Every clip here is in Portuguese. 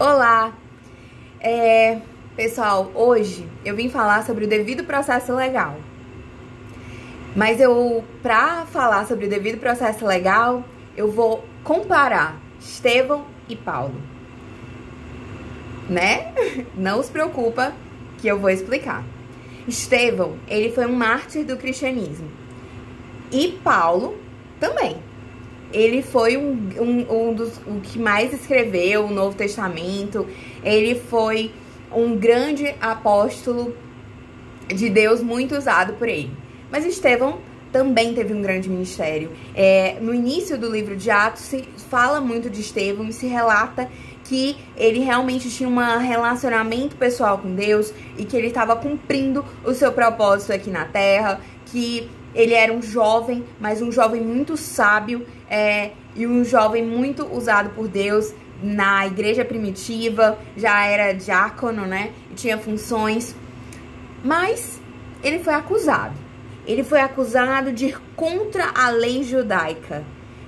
Olá! Pessoal, hoje eu vim falar sobre o devido processo legal. Mas pra falar sobre o devido processo legal, eu vou comparar Estevão e Paulo. Né? Não se preocupa que eu vou explicar. Estevão, ele foi um mártir do cristianismo. E Paulo também. Ele foi um dos que mais escreveu o Novo Testamento. Ele foi um grande apóstolo de Deus, muito usado por ele. Mas Estevão também teve um grande ministério. No início do livro de Atos se fala muito de Estevão e se relata que ele realmente tinha um relacionamento pessoal com Deus e que ele estava cumprindo o seu propósito aqui na Terra, que ele era um jovem, mas um jovem muito sábio e um jovem muito usado por Deus na igreja primitiva, já era diácono, né? E tinha funções. Mas ele foi acusado. Ele foi acusado de ir contra a lei judaica.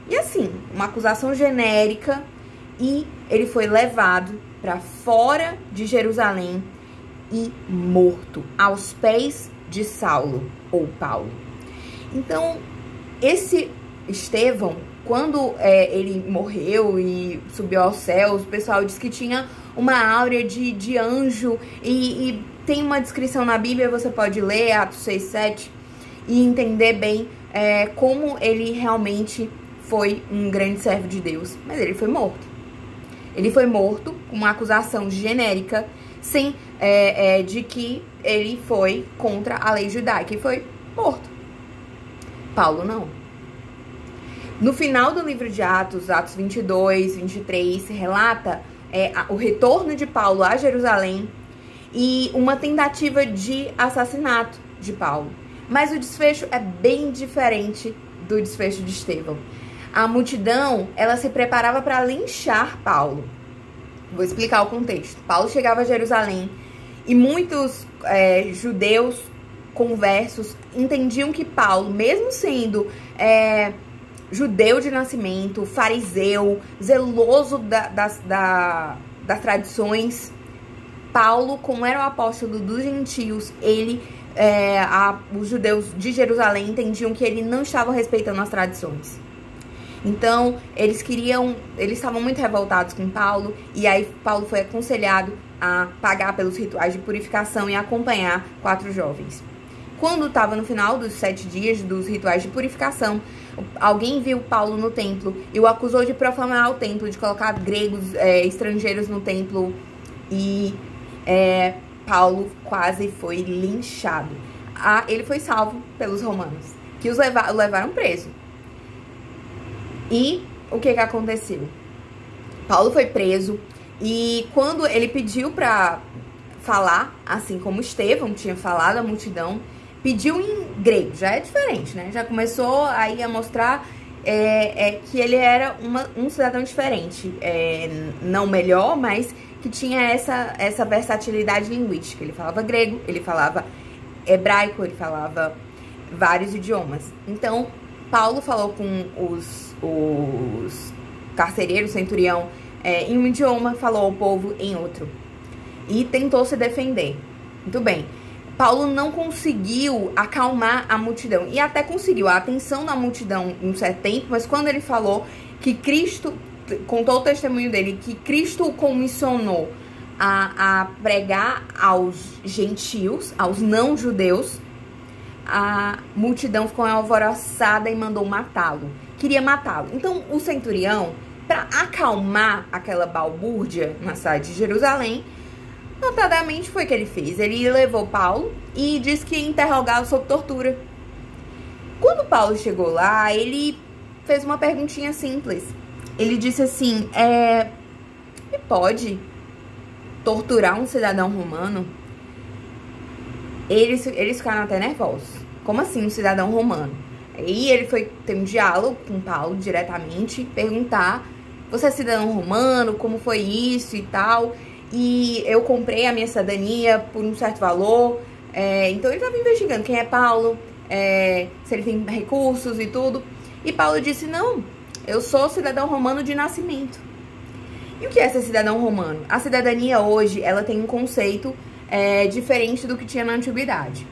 E assim, uma acusação genérica. E ele foi levado para fora de Jerusalém e morto aos pés de Saulo ou Paulo. Então, esse Estevão, quando ele morreu e subiu aos céus, o pessoal diz que tinha uma áurea de anjo. E tem uma descrição na Bíblia, você pode ler, Atos 6, 7, e entender bem como ele realmente foi um grande servo de Deus. Mas ele foi morto. Ele foi morto com uma acusação genérica, de que ele foi contra a lei judaica e foi morto. Paulo não. No final do livro de Atos, Atos 22, 23, se relata o retorno de Paulo a Jerusalém e uma tentativa de assassinato de Paulo. Mas o desfecho é bem diferente do desfecho de Estevão. A multidão, ela se preparava para linchar Paulo. Vou explicar o contexto. Paulo chegava a Jerusalém e muitos judeus conversos entendiam que Paulo, mesmo sendo judeu de nascimento, fariseu, zeloso das tradições, Paulo, como era o apóstolo dos gentios, os judeus de Jerusalém entendiam que ele não estava respeitando as tradições. Então, eles estavam muito revoltados com Paulo, e aí Paulo foi aconselhado a pagar pelos rituais de purificação e acompanhar 4 jovens. Quando estava no final dos 7 dias dos rituais de purificação, alguém viu Paulo no templo e o acusou de profanar o templo, de colocar gregos, estrangeiros no templo, e Paulo quase foi linchado. Ele foi salvo pelos romanos, que o levaram preso. E o que aconteceu? Paulo foi preso e quando ele pediu para falar, assim como Estevão tinha falado à multidão, pediu em grego, já é diferente, né? Já começou aí a mostrar que ele era um cidadão diferente, não melhor, mas que tinha essa versatilidade linguística. Ele falava grego, ele falava hebraico, ele falava vários idiomas. Então, Paulo falou com os carcereiros, centurião, em um idioma, falou ao povo em outro. E tentou se defender. Muito bem. Paulo não conseguiu acalmar a multidão. E até conseguiu a atenção da multidão em um certo tempo, mas quando ele falou que Cristo, contou o testemunho dele, que Cristo o comissionou a pregar aos gentios, aos não-judeus, a multidão ficou alvoroçada e mandou matá-lo. Queria matá-lo. Então, o centurião, para acalmar aquela balbúrdia na cidade de Jerusalém, notadamente foi o que ele fez. Ele levou Paulo e disse que ia interrogá-lo sob tortura. Quando Paulo chegou lá, ele fez uma perguntinha simples. Ele disse assim, me pode torturar um cidadão romano? Eles ficaram até nervosos. Como assim um cidadão romano? Aí ele foi ter um diálogo com Paulo diretamente, perguntar, você é cidadão romano, como foi isso e tal? E eu comprei a minha cidadania por um certo valor. Então ele estava investigando quem é Paulo, se ele tem recursos e tudo. E Paulo disse, não, eu sou cidadão romano de nascimento. E o que é ser cidadão romano? A cidadania hoje, ela tem um conceito diferente do que tinha na antiguidade.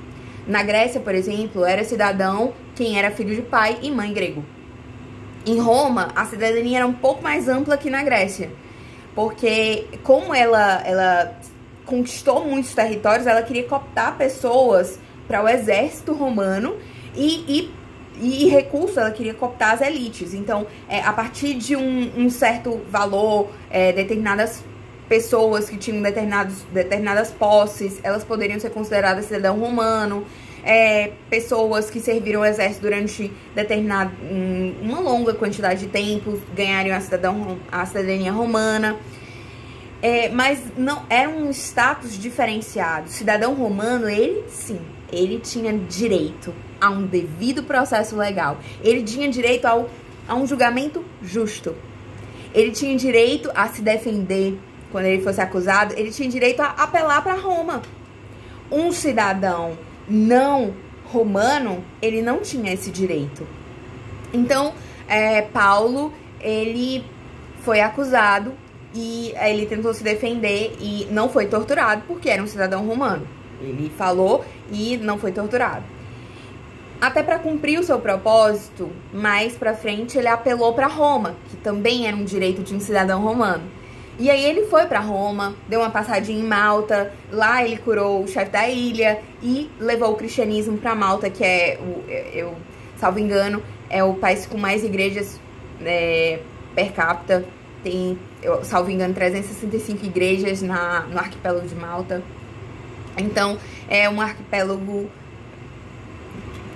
Na Grécia, por exemplo, era cidadão quem era filho de pai e mãe grego. Em Roma, a cidadania era um pouco mais ampla que na Grécia, porque como ela conquistou muitos territórios, ela queria cooptar pessoas para o exército romano e recursos, ela queria cooptar as elites. Então, a partir de um certo valor, determinadas pessoas que tinham determinadas posses, elas poderiam ser consideradas cidadão romano. Pessoas que serviram o exército durante uma longa quantidade de tempo ganhariam a cidadania romana. Mas não era um status diferenciado. O cidadão romano, ele sim, ele tinha direito a um devido processo legal. Ele tinha direito a um julgamento justo. Ele tinha direito a se defender quando ele fosse acusado. Ele tinha direito a apelar para Roma. Um cidadão não romano, ele não tinha esse direito. Então, Paulo, ele foi acusado e ele tentou se defender e não foi torturado porque era um cidadão romano. Ele falou e não foi torturado. Até para cumprir o seu propósito, mais pra frente ele apelou para Roma, que também era um direito de um cidadão romano. E aí ele foi para Roma, deu uma passadinha em Malta, lá ele curou o chefe da ilha e levou o cristianismo para Malta, que eu salvo engano, é o país com mais igrejas per capita. Tem, salvo engano, 365 igrejas no arquipélago de Malta. Então, é um arquipélago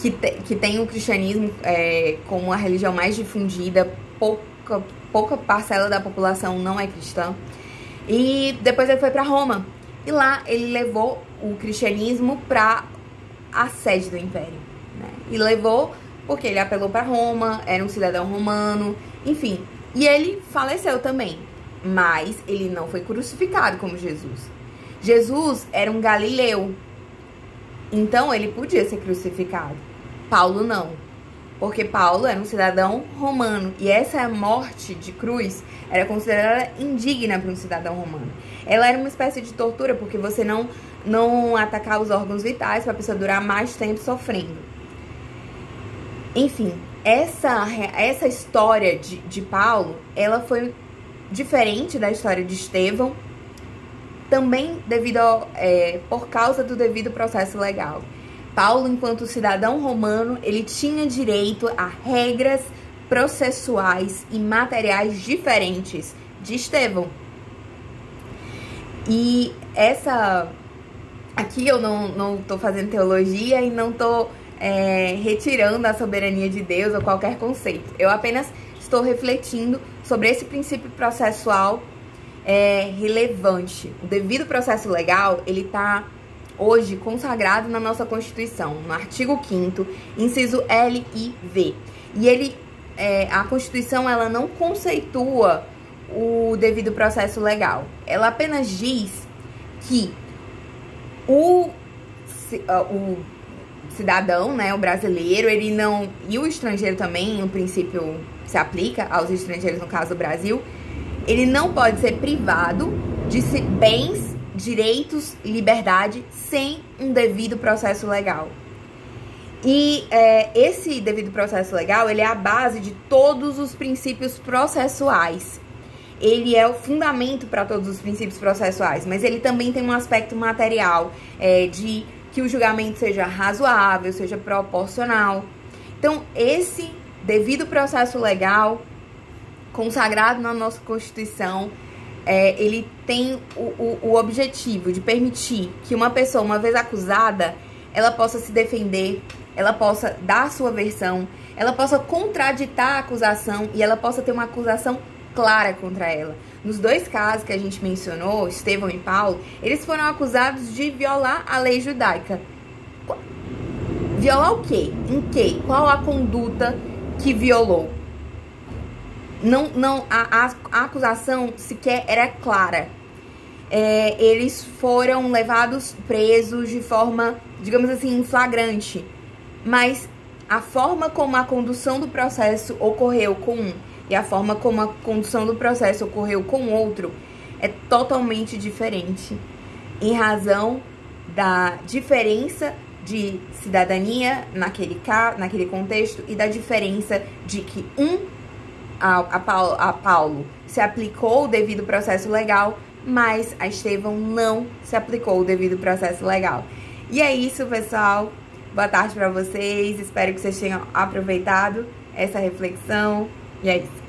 que tem o cristianismo como a religião mais difundida. Pouca parcela da população não é cristã. E depois ele foi para Roma. E lá ele levou o cristianismo para a sede do império, né? E levou porque ele apelou para Roma, era um cidadão romano, enfim. E ele faleceu também, mas ele não foi crucificado como Jesus. Jesus era um galileu, então ele podia ser crucificado. Paulo não, porque Paulo era um cidadão romano e essa morte de cruz era considerada indigna para um cidadão romano. Ela era uma espécie de tortura, porque você não atacar os órgãos vitais para a pessoa durar mais tempo sofrendo. Enfim, essa história de Paulo, ela foi diferente da história de Estevão, também por causa do devido processo legal. Paulo, enquanto cidadão romano, ele tinha direito a regras processuais e materiais diferentes de Estevão. E aqui eu não tô fazendo teologia e não tô retirando a soberania de Deus ou qualquer conceito. Eu apenas estou refletindo sobre esse princípio processual relevante. O devido processo legal, ele está hoje consagrado na nossa Constituição, no artigo 5º, inciso L e V. E a Constituição, ela não conceitua o devido processo legal. Ela apenas diz que o cidadão, né, o brasileiro, ele não, e o estrangeiro também, no princípio se aplica aos estrangeiros, no caso do Brasil, ele não pode ser privado de bens, direitos, liberdade, sem um devido processo legal. E esse devido processo legal, ele é a base de todos os princípios processuais. Ele é o fundamento para todos os princípios processuais, mas ele também tem um aspecto material, de que o julgamento seja razoável, seja proporcional. Então, esse devido processo legal, consagrado na nossa Constituição, ele tem o objetivo de permitir que uma pessoa, uma vez acusada, ela possa se defender, ela possa dar a sua versão, ela possa contraditar a acusação e ela possa ter uma acusação clara contra ela. Nos dois casos que a gente mencionou, Estevão e Paulo, eles foram acusados de violar a lei judaica. Violar o quê? Em quê? Qual a conduta que violou? A acusação sequer era clara. Eles foram levados presos de forma, digamos assim, flagrante. Mas a forma como a condução do processo ocorreu com e a forma como a condução do processo ocorreu com o outro é totalmente diferente, em razão da diferença de cidadania naquele contexto e da diferença de que a Paulo se aplicou o devido processo legal, mas a Estevão não se aplicou o devido processo legal. E é isso, pessoal. Boa tarde para vocês. Espero que vocês tenham aproveitado essa reflexão. E é isso.